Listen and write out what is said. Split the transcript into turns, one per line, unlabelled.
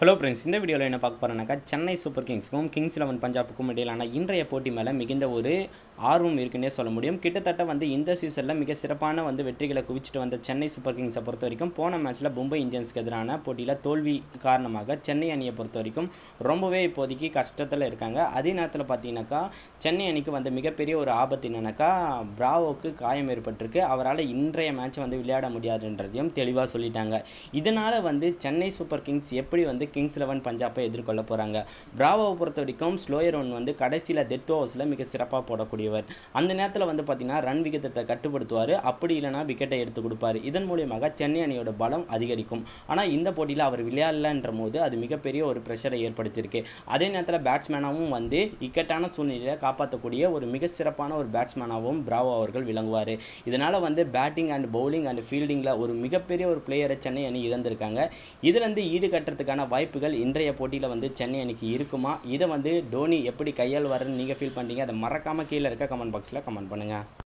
Hello friends, இந்த வீடியோவில் என்ன பார்க்க போகிறேன்னாக்கா சென்னை சூப்பர் கிங்ஸ்க்கும் கிங்ஸ் 11 பஞ்சாபுக்கும் இடையிலான இன்றைய போட்டி மேலே மிகுந்த ஒரு ஆர்வம் இருக்குன்னே சொல்ல முடியும். கிட்டத்தட்ட இந்த சீசனில் மிக சிறப்பான வெற்றிகளை குவிச்சிட்டு வந்த சென்னை சூப்பர் கிங்ஸை பொறுத்த வரைக்கும் போன மேட்ச்சில் மும்பை இந்தியன்ஸ்க்கு எதிரான போட்டியில் தோல்வி காரணமாக சென்னை அணியை பொறுத்த வரைக்கும் ரொம்பவே இப்போதைக்கு கஷ்டத்தில் இருக்காங்க. அதே நேரத்தில் பார்த்தீங்கன்னாக்கா சென்னை அணிக்கு மிகப்பெரிய ஒரு ஆபத்து என்னன்னாக்கா பிராவோக்கு காயம் ஏற்பட்டிருக்கு. அவரால் இன்றைய மேட்ச் விளையாட முடியாதுன்றதையும் தெளிவாக சொல்லிட்டாங்க. இதனால் சென்னை சூப்பர் கிங்ஸ் எப்படி கிங்ஸ் 11 பஞ்சாபை எதிர்கொள்ள போறாங்க. பிராவோவை பொறுத்த வரைக்கும் ஸ்லோயர் ஒன் கடைசியில் டெத் ஓவர்ஸில் மிக சிறப்பாக போடக்கூடியவர். அந்த நேரத்தில் பார்த்தீங்கன்னா ரன் விகிதத்தை கட்டுப்படுத்துவார். அப்படி இல்லைனா விக்கெட்டை எடுத்து கொடுப்பார். இதன் மூலியமாக சென்னை அணியோட பலம் அதிகரிக்கும். ஆனால் இந்த போட்டியில் அவர் விளையாடலன்ற போது அது மிகப்பெரிய ஒரு ப்ரெஷரை ஏற்படுத்தியிருக்கு. அதே நேரத்தில் பேட்ஸ்மேனாகவும் இக்கட்டான சூழ்நிலையை காப்பாற்றக்கூடிய ஒரு மிக சிறப்பான ஒரு பேட்ஸ்மேனாகவும் பிராவோ அவர்கள் விளங்குவார். இதனால் பேட்டிங் அண்ட் பவுலிங் அண்ட் ஃபீல்டிங்கில் ஒரு மிகப்பெரிய ஒரு பிளேயரை சென்னை அணி இழந்திருக்காங்க. இதுலேருந்து ஈடு கட்டுறதுக்கான வாய்ப்புகள் இன்றைய போட்டியில் சென்னை அணிக்கு இருக்குமா? இதை டோனி எப்படி கையாளுவாருன்னு நீங்கள் ஃபீல் பண்ணுறீங்க? அதை மறக்காமல் கீழே இருக்க கமெண்ட் பாக்ஸில் கமெண்ட் பண்ணுங்கள்.